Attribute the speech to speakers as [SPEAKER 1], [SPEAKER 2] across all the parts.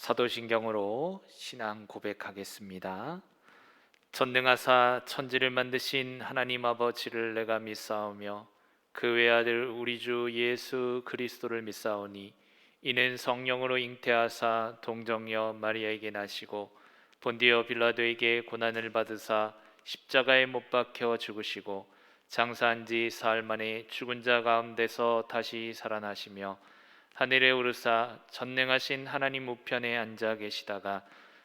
[SPEAKER 1] 사도신경으로 신앙 고백하겠습니다. 전능하사 천지를 만드신 하나님 아버지를 내가 믿사오며 그 외아들 우리 주 예수 그리스도를 믿사오니 이는 성령으로 잉태하사 동정녀 마리아에게 나시고 본디오 빌라도에게 고난을 받으사 십자가에 못 박혀 죽으시고 장사한 지 사흘 만에 죽은 자 가운데서 다시 살아나시며 하늘에 오르사 전능하신 하나님 우편에 앉아 계시다가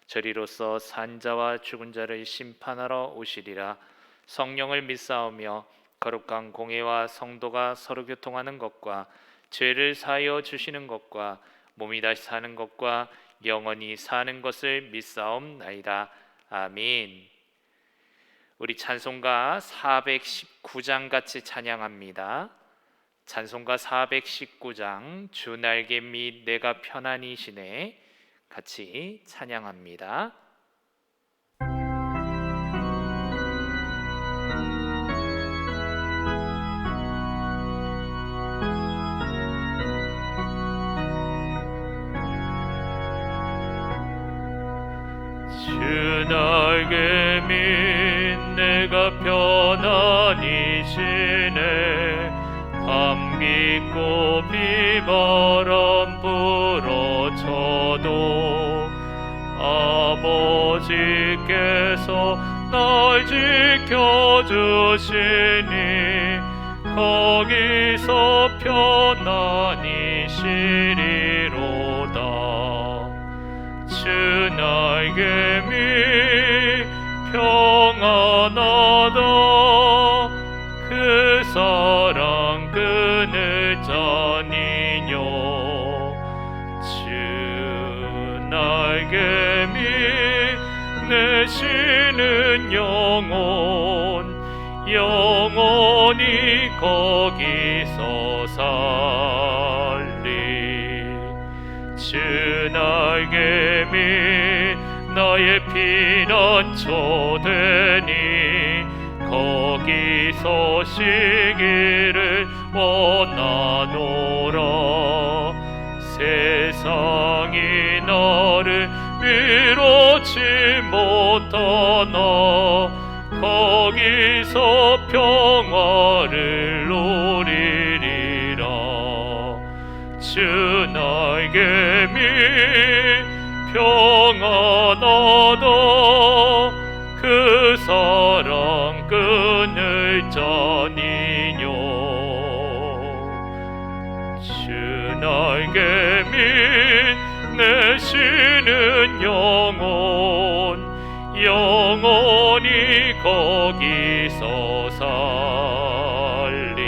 [SPEAKER 1] 저리로서 산자와 죽은 자를 심판하러 오시리라. 성령을 믿사오며 거룩한 공회와 성도가 서로 교통하는 것과 죄를 사하여 주시는 것과 몸이 다시 사는 것과 영원히 사는 것을 믿사옵나이다. 아멘. 우리 찬송가 419장 같이 찬양합니다. 찬송가 419장 주 날개 및 내가 편안히 쉬네 같이 찬양합니다. 주 날개 및 내가 편안히 쉬네 밤 깊고 비바람 불어쳐도 아버지께서 날 지켜주시니 거기서 편안히 쉬리로다. 주 날개 밑 평안하다. 그 사랑 그늘 자니뇨. 주 날개 밑 내 쉬는 영원히 거기서 살리. 주 날개 밑 나의 피난처 되니 거기서 쉬기를 원하노라. 세상이 나를 위로치 못하나 거기서 평화를 누리리라. 주 날개 밑 평안하다. 그 사랑 그늘 자니뇨. 주 날개 밑 내 쉬는 영원히 거기서 살리.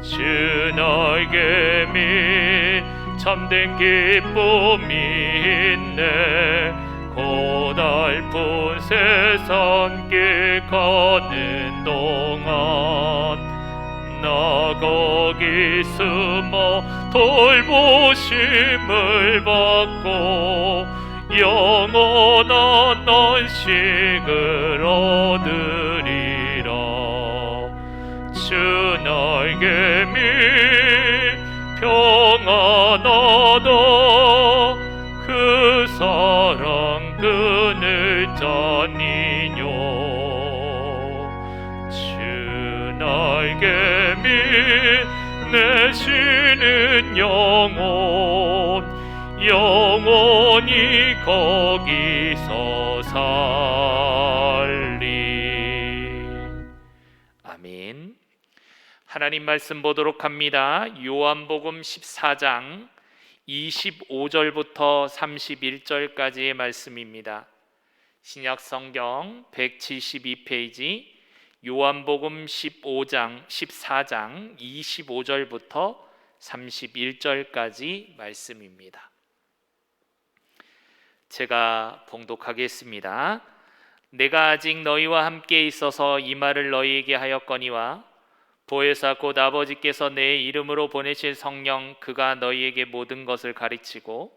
[SPEAKER 1] 주 날개 밑 참된 기쁨이 있네. 고달픈 세상길 가는 동안 나 거기 숨어 돌보심을 받고 영원한 안식을 얻으리라. 주 날개 밑 평안하다. 그 사랑 그늘 자니뇨. 주 날개 밑 내 쉬는 영원히 거기서 살리. 아멘. 하나님 말씀 보도록 합니다. 요한복음 14장 25절부터 31절까지의 말씀입니다. 신약성경 172페이지 요한복음 14장 25절부터 31절까지 말씀입니다. 제가 봉독하겠습니다. 내가 아직 너희와 함께 있어서 이 말을 너희에게 하였거니와 보혜사 곧 아버지께서 내 이름으로 보내실 성령 그가 너희에게 모든 것을 가르치고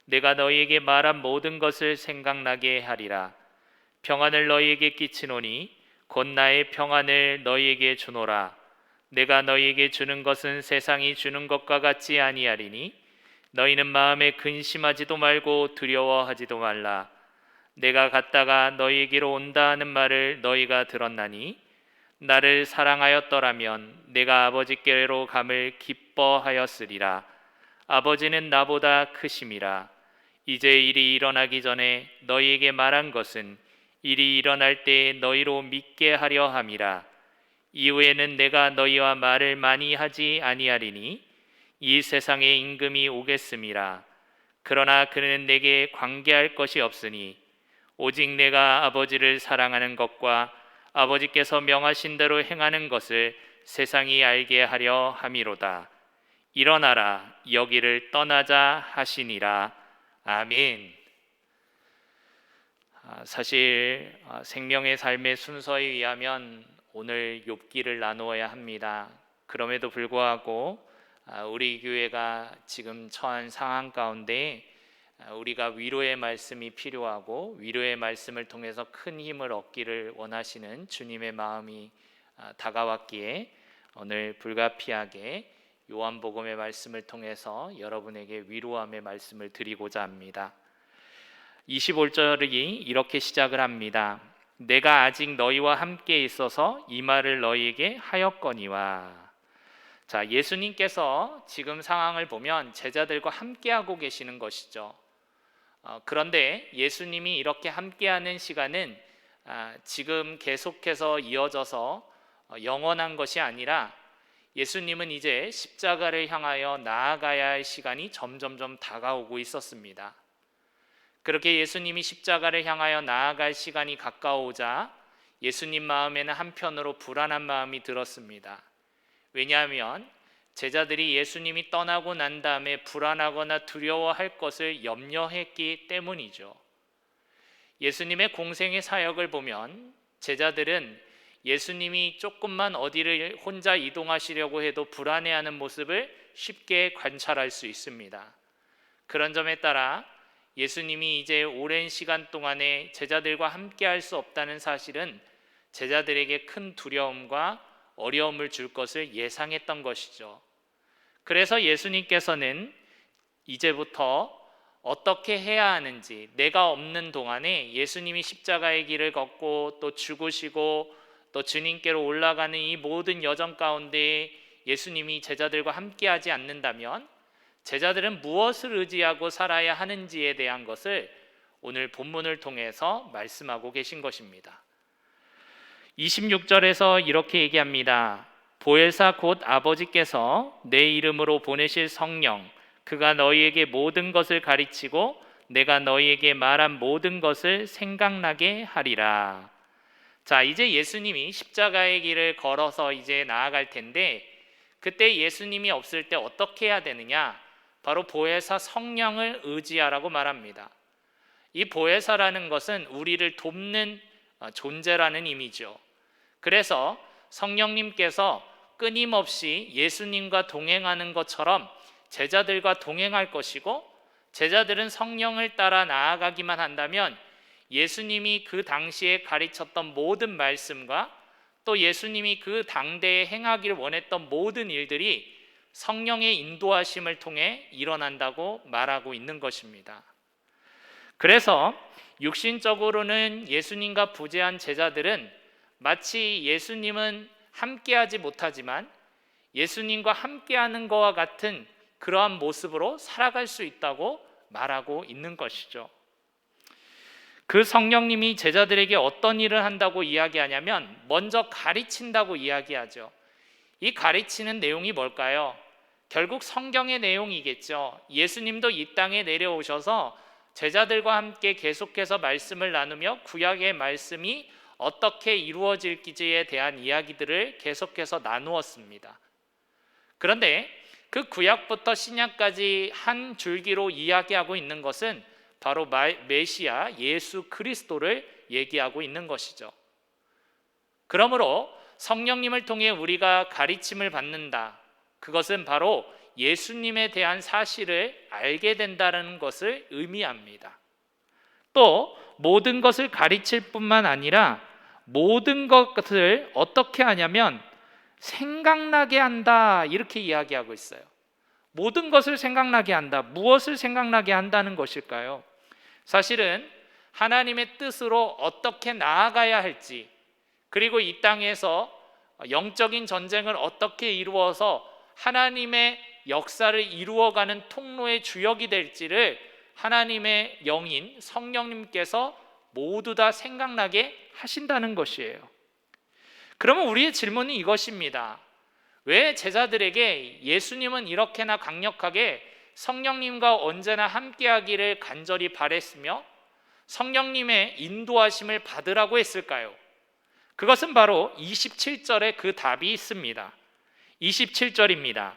[SPEAKER 1] 내가 너희에게 말한 모든 것을 생각나게 하리라. 평안을 너희에게 끼치노니 곧 나의 평안을 너희에게 주노라. 내가 너희에게 주는 것은 세상이 주는 것과 같지 아니하리니 너희는 마음에 근심하지도 말고 두려워하지도 말라. 내가 갔다가 너희에게로 온다 하는 말을 너희가 들었나니 나를 사랑하였더라면 내가 아버지께로 감을 기뻐하였으리라. 아버지는 나보다 크심이라. 이제 일이 일어나기 전에 너희에게 말한 것은 일이 일어날 때에 너희로 믿게 하려 함이라. 이후에는 내가 너희와 말을 많이 하지 아니하리니 이 세상의 임금이 오겠음이라. 그러나 그는 내게 관계할 것이 없으니 오직 내가 아버지를 사랑하는 것과 아버지께서 명하신 대로 행하는 것을 세상이 알게 하려 함이로다. 일어나라, 여기를 떠나자 하시니라. 아멘. 사실 생명의 삶의 순서에 의하면 오늘 욥기를 나누어야 합니다. 그럼에도 불구하고 우리 교회가 지금 처한 상황 가운데 우리가 위로의 말씀이 필요하고 위로의 말씀을 통해서 큰 힘을 얻기를 원하시는 주님의 마음이 다가왔기에 오늘 불가피하게 요한복음의 말씀을 통해서 여러분에게 위로함의 말씀을 드리고자 합니다. 25절이 이렇게 시작을 합니다. 내가 아직 너희와 함께 있어서 이 말을 너희에게 하였거니와. 자, 예수님께서 지금 상황을 보면 제자들과 함께하고 계시는 것이죠. 그런데 예수님이 이렇게 함께하는 시간은 지금 계속해서 이어져서 영원한 것이 아니라 예수님은 이제 십자가를 향하여 나아가야 할 시간이 점점점 다가오고 있었습니다. 그렇게 예수님이 십자가를 향하여 나아갈 시간이 가까워오자 예수님 마음에는 한편으로 불안한 마음이 들었습니다. 왜냐하면 제자들이 예수님이 떠나고 난 다음에 불안하거나 두려워할 것을 염려했기 때문이죠. 예수님의 공생의 사역을 보면 제자들은 예수님이 조금만 어디를 혼자 이동하시려고 해도 불안해하는 모습을 쉽게 관찰할 수 있습니다. 그런 점에 따라 예수님이 이제 오랜 시간 동안에 제자들과 함께 할 수 없다는 사실은 제자들에게 큰 두려움과 어려움을 줄 것을 예상했던 것이죠. 그래서 예수님께서는 이제부터 어떻게 해야 하는지, 내가 없는 동안에 예수님이 십자가의 길을 걷고 또 죽으시고 또 주님께로 올라가는 이 모든 여정 가운데 예수님이 제자들과 함께하지 않는다면 제자들은 무엇을 의지하고 살아야 하는지에 대한 것을 오늘 본문을 통해서 말씀하고 계신 것입니다. 26절에서 이렇게 얘기합니다. 보혜사 곧 아버지께서 내 이름으로 보내실 성령, 그가 너희에게 모든 것을 가르치고 내가 너희에게 말한 모든 것을 생각나게 하리라. 자, 이제 예수님이 십자가의 길을 걸어서 이제 나아갈 텐데 그때 예수님이 없을 때 어떻게 해야 되느냐? 바로 보혜사 성령을 의지하라고 말합니다. 이 보혜사라는 것은 우리를 돕는 존재라는 의미죠. 그래서 성령님께서 끊임없이 예수님과 동행하는 것처럼 제자들과 동행할 것이고 제자들은 성령을 따라 나아가기만 한다면 예수님이 그 당시에 가르쳤던 모든 말씀과 또 예수님이 그 당대에 행하기를 원했던 모든 일들이 성령의 인도하심을 통해 일어난다고 말하고 있는 것입니다. 그래서 육신적으로는 예수님과 부재한 제자들은 마치 예수님은 함께하지 못하지만 예수님과 함께하는 것과 같은 그러한 모습으로 살아갈 수 있다고 말하고 있는 것이죠. 그 성령님이 제자들에게 어떤 일을 한다고 이야기하냐면 먼저 가르친다고 이야기하죠. 이 가르치는 내용이 뭘까요? 결국 성경의 내용이겠죠. 예수님도 이 땅에 내려오셔서 제자들과 함께 계속해서 말씀을 나누며 구약의 말씀이 어떻게 이루어질지에 대한 이야기들을 계속해서 나누었습니다. 그런데 그 구약부터 신약까지 한 줄기로 이야기하고 있는 것은 바로 메시아 예수 그리스도를 얘기하고 있는 것이죠. 그러므로 성령님을 통해 우리가 가르침을 받는다. 그것은 바로 예수님에 대한 사실을 알게 된다는 것을 의미합니다. 또 모든 것을 가르칠 뿐만 아니라 모든 것을 어떻게 하냐면 생각나게 한다, 이렇게 이야기하고 있어요. 모든 것을 생각나게 한다. 무엇을 생각나게 한다는 것일까요? 사실은 하나님의 뜻으로 어떻게 나아가야 할지, 그리고 이 땅에서 영적인 전쟁을 어떻게 이루어서 하나님의 역사를 이루어가는 통로의 주역이 될지를 하나님의 영인 성령님께서 모두 다 생각나게 하신다는 것이에요. 그러면 우리의 질문은 이것입니다. 왜 제자들에게 예수님은 이렇게나 강력하게 성령님과 언제나 함께하기를 간절히 바랬으며 성령님의 인도하심을 받으라고 했을까요? 그것은 바로 27절에 그 답이 있습니다. 27절입니다.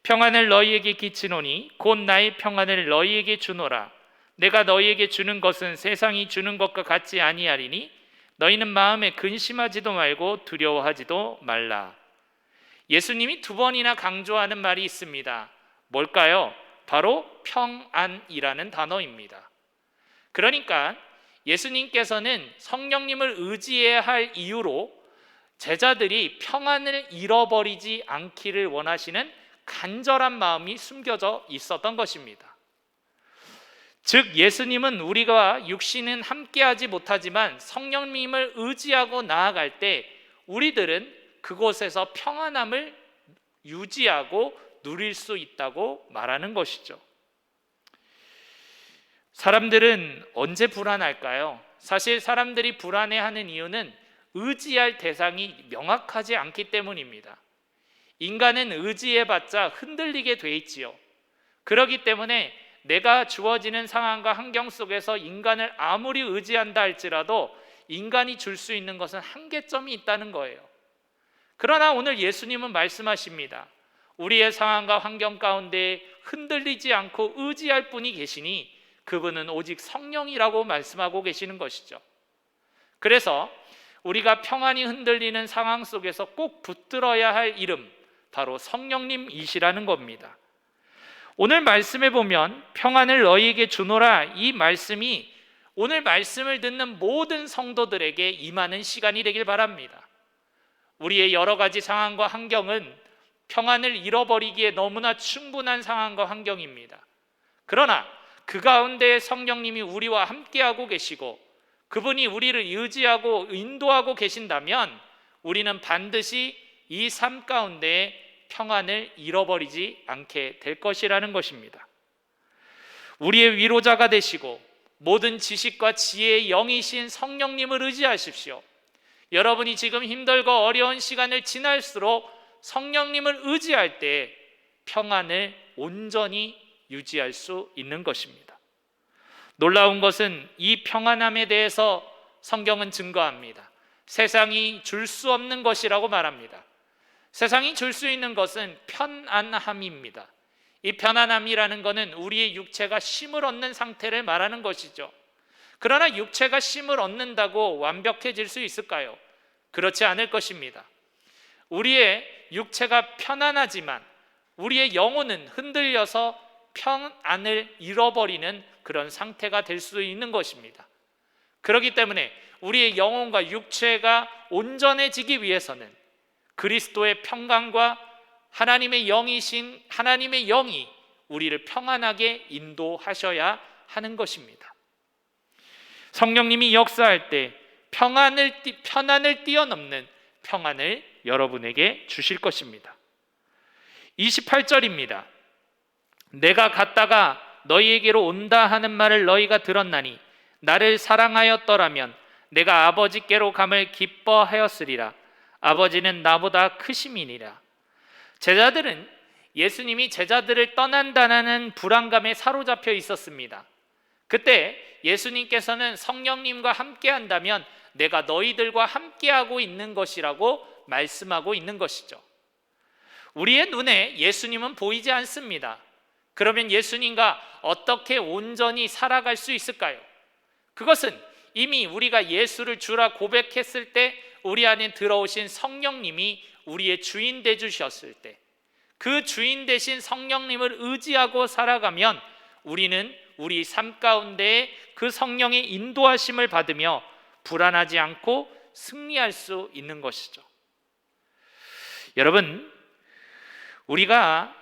[SPEAKER 1] 평안을 너희에게 끼치노니 곧 나의 평안을 너희에게 주노라. 내가 너희에게 주는 것은 세상이 주는 것과 같지 아니하리니 너희는 마음에 근심하지도 말고 두려워하지도 말라. 예수님이 두 번이나 강조하는 말이 있습니다. 뭘까요? 바로 평안이라는 단어입니다. 그러니까 예수님께서는 성령님을 의지해야 할 이유로 제자들이 평안을 잃어버리지 않기를 원하시는 간절한 마음이 숨겨져 있었던 것입니다. 즉 예수님은 우리가 육신은 함께하지 못하지만 성령님을 의지하고 나아갈 때 우리들은 그곳에서 평안함을 유지하고 누릴 수 있다고 말하는 것이죠. 사람들은 언제 불안할까요? 사실 사람들이 불안해하는 이유는 의지할 대상이 명확하지 않기 때문입니다. 인간은 의지해봤자 흔들리게 돼 있지요. 그렇기 때문에 내가 주어지는 상황과 환경 속에서 인간을 아무리 의지한다 할지라도 인간이 줄 수 있는 것은 한계점이 있다는 거예요. 그러나 오늘 예수님은 말씀하십니다. 우리의 상황과 환경 가운데 흔들리지 않고 의지할 분이 계시니 그분은 오직 성령이라고 말씀하고 계시는 것이죠. 그래서 우리가 평안이 흔들리는 상황 속에서 꼭 붙들어야 할 이름, 바로 성령님이시라는 겁니다. 오늘 말씀에 보면 평안을 너희에게 주노라, 이 말씀이 오늘 말씀을 듣는 모든 성도들에게 임하는 시간이 되길 바랍니다. 우리의 여러 가지 상황과 환경은 평안을 잃어버리기에 너무나 충분한 상황과 환경입니다. 그러나 그 가운데 성령님이 우리와 함께하고 계시고 그분이 우리를 의지하고 인도하고 계신다면 우리는 반드시 이 삶 가운데 평안을 잃어버리지 않게 될 것이라는 것입니다. 우리의 위로자가 되시고 모든 지식과 지혜의 영이신 성령님을 의지하십시오. 여러분이 지금 힘들고 어려운 시간을 지날수록 성령님을 의지할 때 평안을 온전히 유지할 수 있는 것입니다. 놀라운 것은 이 평안함에 대해서 성경은 증거합니다. 세상이 줄 수 없는 것이라고 말합니다. 세상이 줄 수 있는 것은 편안함입니다. 이 편안함이라는 것은 우리의 육체가 쉼을 얻는 상태를 말하는 것이죠. 그러나 육체가 쉼을 얻는다고 완벽해질 수 있을까요? 그렇지 않을 것입니다. 우리의 육체가 편안하지만 우리의 영혼은 흔들려서 평안을 잃어버리는 그런 상태가 될 수 있는 것입니다. 그렇기 때문에 우리의 영혼과 육체가 온전해지기 위해서는 그리스도의 평강과 하나님의 영이신 하나님의 영이 우리를 평안하게 인도하셔야 하는 것입니다. 성령님이 역사할 때 편안을 뛰어넘는 평안을 여러분에게 주실 것입니다. 28절입니다. 내가 갔다가 너희에게로 온다 하는 말을 너희가 들었나니 나를 사랑하였더라면 내가 아버지께로 감을 기뻐하였으리라. 아버지는 나보다 크심이니라. 제자들은 예수님이 제자들을 떠난다는 불안감에 사로잡혀 있었습니다. 그때 예수님께서는 성령님과 함께한다면 내가 너희들과 함께하고 있는 것이라고 말씀하고 있는 것이죠. 우리의 눈에 예수님은 보이지 않습니다. 그러면 예수님과 어떻게 온전히 살아갈 수 있을까요? 그것은 이미 우리가 예수를 주라 고백했을 때 우리 안에 들어오신 성령님이 우리의 주인 되주셨을 때 그 주인 되신 성령님을 의지하고 살아가면 우리는 우리 삶 가운데 그 성령의 인도하심을 받으며 불안하지 않고 승리할 수 있는 것이죠. 여러분, 우리가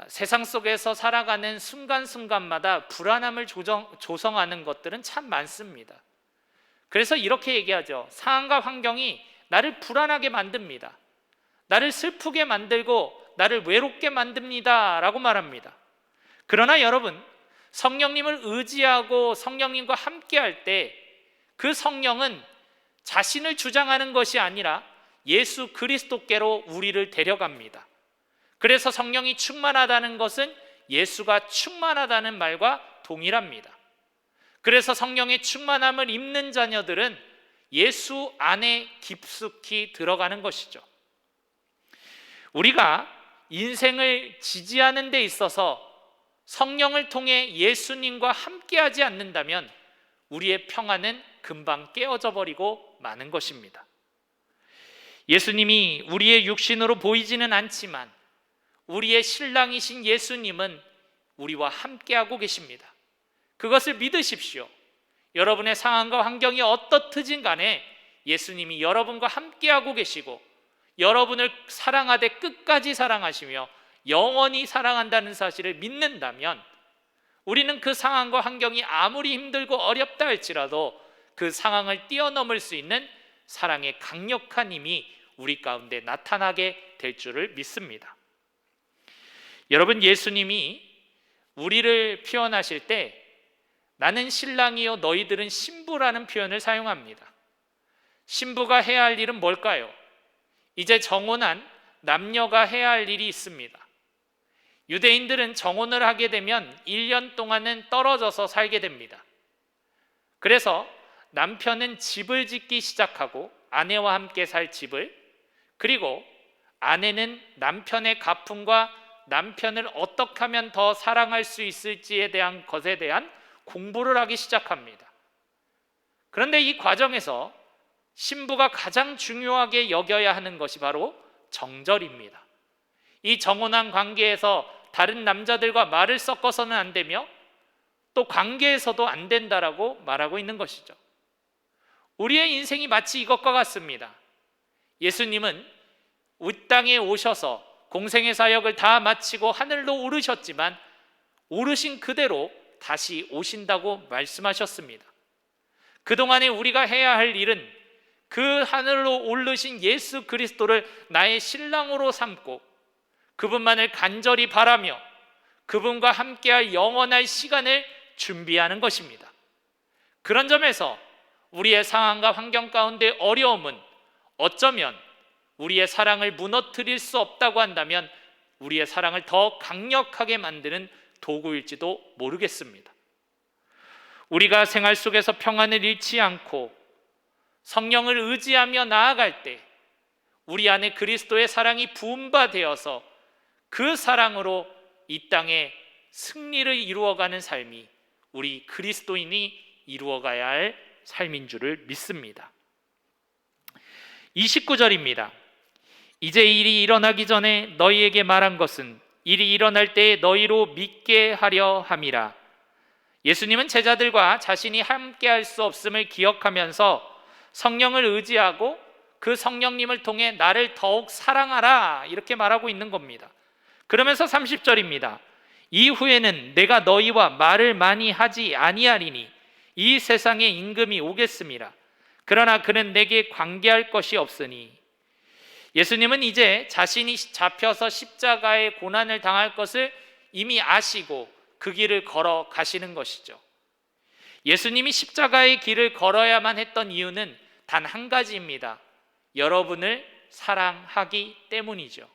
[SPEAKER 1] 세상 속에서 살아가는 순간순간마다 불안함을 조성하는 것들은 참 많습니다. 그래서 이렇게 얘기하죠. 상황과 환경이 나를 불안하게 만듭니다. 나를 슬프게 만들고 나를 외롭게 만듭니다 라고 말합니다. 그러나 여러분, 성령님을 의지하고 성령님과 함께할 때 그 성령은 자신을 주장하는 것이 아니라 예수 그리스도께로 우리를 데려갑니다. 그래서 성령이 충만하다는 것은 예수가 충만하다는 말과 동일합니다. 그래서 성령의 충만함을 입는 자녀들은 예수 안에 깊숙이 들어가는 것이죠. 우리가 인생을 지지하는 데 있어서 성령을 통해 예수님과 함께하지 않는다면 우리의 평안은 금방 깨어져 버리고 마는 것입니다. 예수님이 우리의 육신으로 보이지는 않지만 우리의 신랑이신 예수님은 우리와 함께하고 계십니다. 그것을 믿으십시오. 여러분의 상황과 환경이 어떻든지 간에 예수님이 여러분과 함께하고 계시고 여러분을 사랑하되 끝까지 사랑하시며 영원히 사랑한다는 사실을 믿는다면 우리는 그 상황과 환경이 아무리 힘들고 어렵다 할지라도 그 상황을 뛰어넘을 수 있는 사랑의 강력한 힘이 우리 가운데 나타나게 될 줄을 믿습니다. 여러분, 예수님이 우리를 표현하실 때 나는 신랑이요 너희들은 신부라는 표현을 사용합니다. 신부가 해야 할 일은 뭘까요? 이제 정혼한 남녀가 해야 할 일이 있습니다. 유대인들은 정혼을 하게 되면 1년 동안은 떨어져서 살게 됩니다. 그래서 남편은 집을 짓기 시작하고 아내와 함께 살 집을, 그리고 아내는 남편의 가풍과 남편을 어떻게 하면 더 사랑할 수 있을지에 대한 것에 대한 공부를 하기 시작합니다. 그런데 이 과정에서 신부가 가장 중요하게 여겨야 하는 것이 바로 정절입니다. 이 정혼한 관계에서 다른 남자들과 말을 섞어서는 안 되며 또 관계에서도 안 된다라고 말하고 있는 것이죠. 우리의 인생이 마치 이것과 같습니다. 예수님은 이 땅에 오셔서 공생의 사역을 다 마치고 하늘로 오르셨지만 오르신 그대로 다시 오신다고 말씀하셨습니다. 그동안에 우리가 해야 할 일은 그 하늘로 오르신 예수 그리스도를 나의 신랑으로 삼고 그분만을 간절히 바라며 그분과 함께할 영원할 시간을 준비하는 것입니다. 그런 점에서 우리의 상황과 환경 가운데 어려움은 어쩌면 우리의 사랑을 무너뜨릴 수 없다고 한다면 우리의 사랑을 더 강력하게 만드는 도구일지도 모르겠습니다. 우리가 생활 속에서 평안을 잃지 않고 성령을 의지하며 나아갈 때 우리 안에 그리스도의 사랑이 부음바되어서 그 사랑으로 이 땅에 승리를 이루어가는 삶이 우리 그리스도인이 이루어가야 할 삶인 줄을 믿습니다. 29절입니다. 이제 일이 일어나기 전에 너희에게 말한 것은 일이 일어날 때에 너희로 믿게 하려 함이라. 예수님은 제자들과 자신이 함께할 수 없음을 기억하면서 성령을 의지하고 그 성령님을 통해 나를 더욱 사랑하라 이렇게 말하고 있는 겁니다. 그러면서 30절입니다. 이후에는 내가 너희와 말을 많이 하지 아니하리니 이 세상에 임금이 오겠음이라. 그러나 그는 내게 관계할 것이 없으니. 예수님은 이제 자신이 잡혀서 십자가의 고난을 당할 것을 이미 아시고 그 길을 걸어 가시는 것이죠. 예수님이 십자가의 길을 걸어야만 했던 이유는 단 한 가지입니다. 여러분을 사랑하기 때문이죠.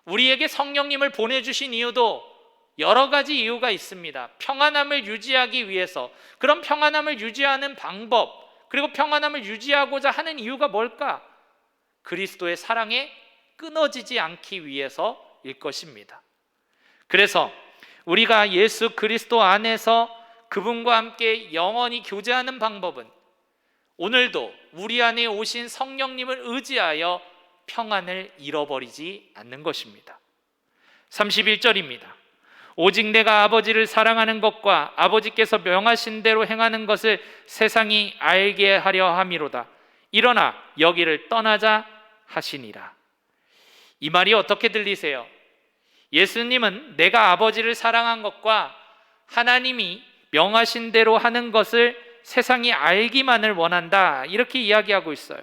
[SPEAKER 1] 우리에게 성령님을 보내주신 이유도 여러 가지 이유가 있습니다. 평안함을 유지하기 위해서. 그런 평안함을 유지하는 방법, 그리고 평안함을 유지하고자 하는 이유가 뭘까? 그리스도의 사랑에 끊어지지 않기 위해서일 것입니다. 그래서 우리가 예수 그리스도 안에서 그분과 함께 영원히 교제하는 방법은 오늘도 우리 안에 오신 성령님을 의지하여 평안을 잃어버리지 않는 것입니다. 31절입니다. 오직 내가 아버지를 사랑하는 것과 아버지께서 명하신 대로 행하는 것을 세상이 알게 하려 함이로다. 일어나 여기를 떠나자 하시니라. 이 말이 어떻게 들리세요? 예수님은 내가 아버지를 사랑한 것과 하나님이 명하신 대로 하는 것을 세상이 알기만을 원한다, 이렇게 이야기하고 있어요.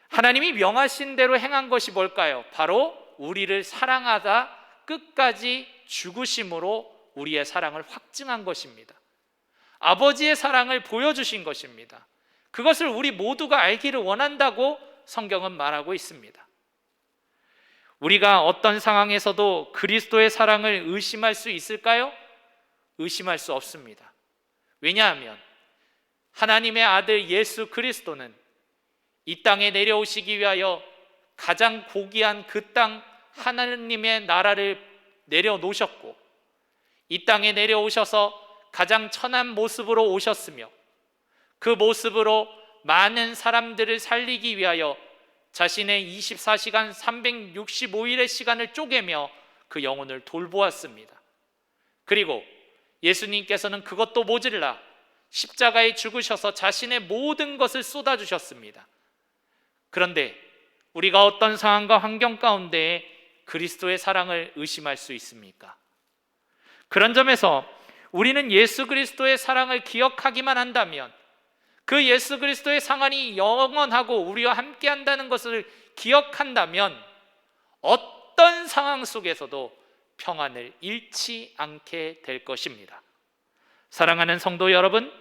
[SPEAKER 1] 하나님이 명하신 대로 행한 것이 뭘까요? 바로 우리를 사랑하다 끝까지 죽으심으로 우리의 사랑을 확증한 것입니다. 아버지의 사랑을 보여주신 것입니다. 그것을 우리 모두가 알기를 원한다고 성경은 말하고 있습니다. 우리가 어떤 상황에서도 그리스도의 사랑을 의심할 수 있을까요? 의심할 수 없습니다. 왜냐하면 하나님의 아들 예수 그리스도는 이 땅에 내려오시기 위하여 가장 고귀한 그 땅 하나님의 나라를 내려놓으셨고, 이 땅에 내려오셔서 가장 천한 모습으로 오셨으며, 그 모습으로 많은 사람들을 살리기 위하여 자신의 24시간 365일의 시간을 쪼개며 그 영혼을 돌보았습니다. 그리고 예수님께서는 그것도 모자라 십자가에 죽으셔서 자신의 모든 것을 쏟아주셨습니다. 그런데 우리가 어떤 상황과 환경 가운데 그리스도의 사랑을 의심할 수 있습니까? 그런 점에서 우리는 예수 그리스도의 사랑을 기억하기만 한다면, 그 예수 그리스도의 사랑이 영원하고 우리와 함께 한다는 것을 기억한다면, 어떤 상황 속에서도 평안을 잃지 않게 될 것입니다. 사랑하는 성도 여러분,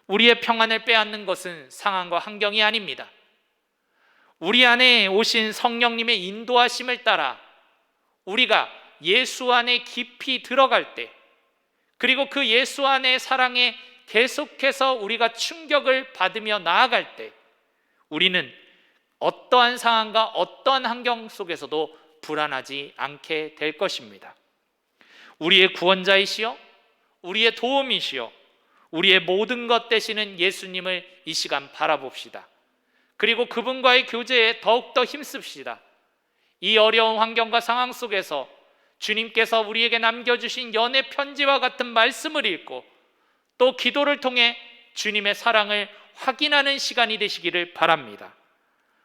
[SPEAKER 1] 우리의 평안을 빼앗는 것은 상황과 환경이 아닙니다. 우리 안에 오신 성령님의 인도하심을 따라 우리가 예수 안에 깊이 들어갈 때, 그리고 그 예수 안의 사랑에 계속해서 우리가 충격을 받으며 나아갈 때, 우리는 어떠한 상황과 어떠한 환경 속에서도 불안하지 않게 될 것입니다. 우리의 구원자이시여, 우리의 도움이시여, 우리의 모든 것 되시는 예수님을 이 시간 바라봅시다. 그리고 그분과의 교제에 더욱더 힘씁시다. 이 어려운 환경과 상황 속에서 주님께서 우리에게 남겨주신 연애 편지와 같은 말씀을 읽고 또 기도를 통해 주님의 사랑을 확인하는 시간이 되시기를 바랍니다.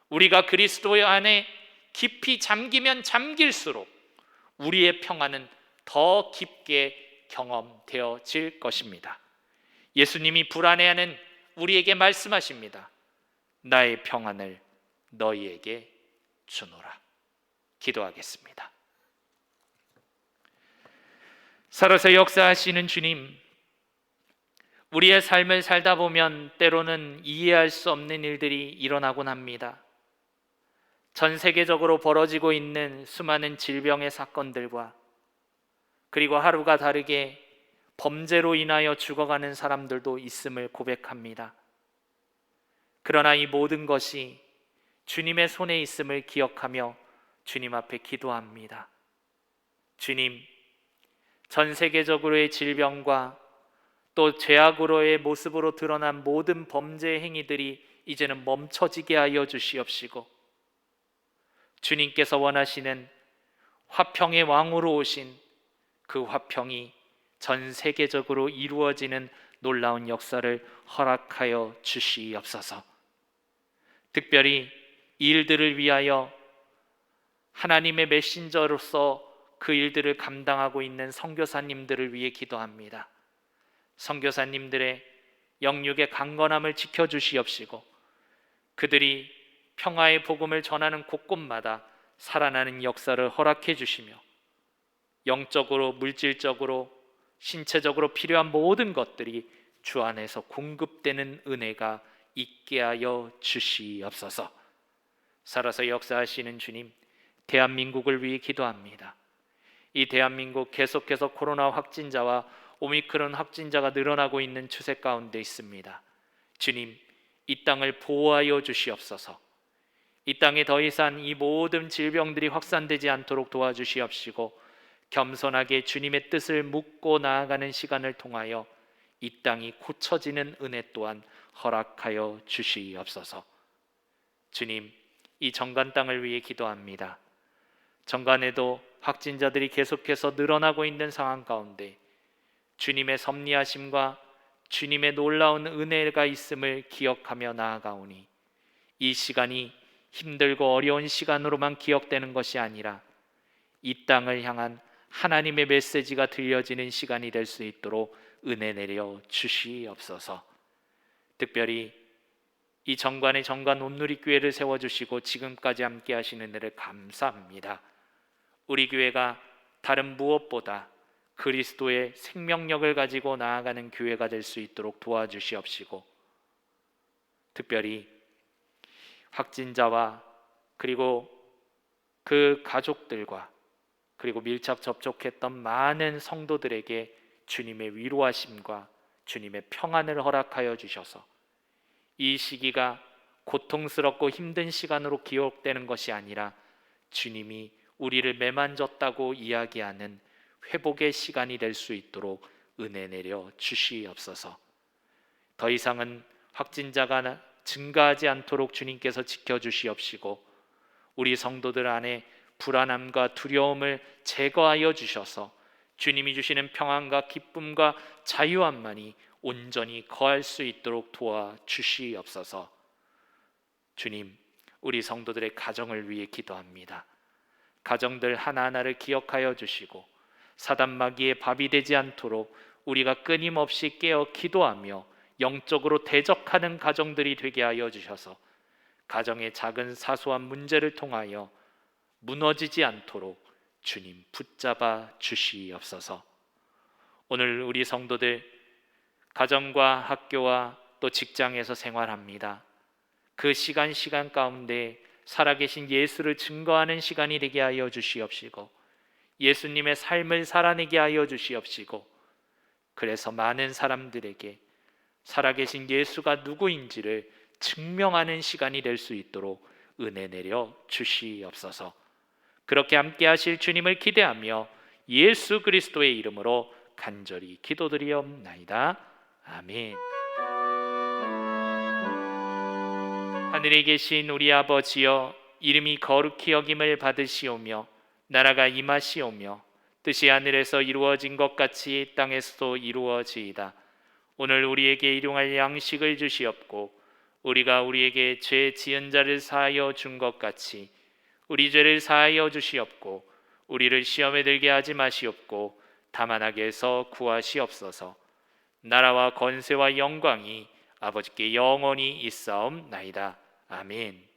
[SPEAKER 1] 우리가 그리스도 안에 깊이 잠기면 잠길수록 우리의 평안은 더 깊게 경험되어질 것입니다. 예수님이 불안해하는 우리에게 말씀하십니다. 나의 평안을 너희에게 주노라. 기도하겠습니다. 살아서 역사하시는 주님, 우리의 삶을 살다 보면 때로는 이해할 수 없는 일들이 일어나곤 합니다. 전 세계적으로 벌어지고 있는 수많은 질병의 사건들과, 그리고 하루가 다르게 범죄로 인하여 죽어가는 사람들도 있음을 고백합니다. 그러나 이 모든 것이 주님의 손에 있음을 기억하며 주님 앞에 기도합니다. 주님, 전 세계적으로의 질병과 또 죄악으로의 모습으로 드러난 모든 범죄 행위들이 이제는 멈춰지게 하여 주시옵시고, 주님께서 원하시는 화평의 왕으로 오신 그 화평이 전 세계적으로 이루어지는 놀라운 역사를 허락하여 주시옵소서. 특별히 이 일들을 위하여 하나님의 메신저로서 그 일들을 감당하고 있는 선교사님들을 위해 기도합니다. 선교사님들의 영육의 강건함을 지켜주시옵시고, 그들이 평화의 복음을 전하는 곳곳마다 살아나는 역사를 허락해 주시며, 영적으로, 물질적으로, 신체적으로 필요한 모든 것들이 주 안에서 공급되는 은혜가 있게 하여 주시옵소서. 살아서 역사하시는 주님, 대한민국을 위해 기도합니다. 이 대한민국 계속해서 코로나 확진자와 오미크론 확진자가 늘어나고 있는 추세 가운데 있습니다. 주님, 이 땅을 보호하여 주시옵소서. 이 땅에 더 이상 이 모든 질병들이 확산되지 않도록 도와주시옵시고, 겸손하게 주님의 뜻을 묻고 나아가는 시간을 통하여 이 땅이 고쳐지는 은혜 또한 허락하여 주시옵소서. 주님, 이 정간 땅을 위해 기도합니다. 정간에도 확진자들이 계속해서 늘어나고 있는 상황 가운데 주님의 섭리하심과 주님의 놀라운 은혜가 있음을 기억하며 나아가오니, 이 시간이 힘들고 어려운 시간으로만 기억되는 것이 아니라 이 땅을 향한 하나님의 메시지가 들려지는 시간이 될 수 있도록 은혜 내려 주시옵소서. 특별히 이 정관의 정관 온누리교회를 세워주시고 지금까지 함께 하시는 은혜를 감사합니다. 우리 교회가 다른 무엇보다 그리스도의 생명력을 가지고 나아가는 교회가 될 수 있도록 도와주시옵시고, 특별히 확진자와 그리고 그 가족들과 그리고 밀착 접촉했던 많은 성도들에게 주님의 위로하심과 주님의 평안을 허락하여 주셔서 이 시기가 고통스럽고 힘든 시간으로 기억되는 것이 아니라 주님이 우리를 매만졌다고 이야기하는 회복의 시간이 될 수 있도록 은혜 내려 주시옵소서. 더 이상은 확진자가 증가하지 않도록 주님께서 지켜주시옵시고, 우리 성도들 안에 불안함과 두려움을 제거하여 주셔서 주님이 주시는 평안과 기쁨과 자유함만이 온전히 거할 수 있도록 도와주시옵소서. 주님, 우리 성도들의 가정을 위해 기도합니다. 가정들 하나하나를 기억하여 주시고 사단 마귀의 밥이 되지 않도록 우리가 끊임없이 깨어 기도하며 영적으로 대적하는 가정들이 되게 하여 주셔서 가정의 작은 사소한 문제를 통하여 무너지지 않도록 주님 붙잡아 주시옵소서. 오늘 우리 성도들 가정과 학교와 또 직장에서 생활합니다. 그 시간 가운데 살아계신 예수를 증거하는 시간이 되게 하여 주시옵시고, 예수님의 삶을 살아내게 하여 주시옵시고, 그래서 많은 사람들에게 살아계신 예수가 누구인지를 증명하는 시간이 될 수 있도록 은혜 내려 주시옵소서. 그렇게 함께 하실 주님을 기대하며 예수 그리스도의 이름으로 간절히 기도드리옵나이다. 아멘. 하늘에 계신 우리 아버지여, 이름이 거룩히 여김을 받으시오며 나라가 임하시오며 뜻이 하늘에서 이루어진 것 같이 땅에서도 이루어지이다. 오늘 우리에게 일용할 양식을 주시옵고 우리가 우리에게 죄 지은 자를 사하여 준 것 같이 우리 죄를 사하여 주시옵고 우리를 시험에 들게 하지 마시옵고 다만 악에서 구하시옵소서. 나라와 권세와 영광이 아버지께 영원히 있사옵나이다. 아멘.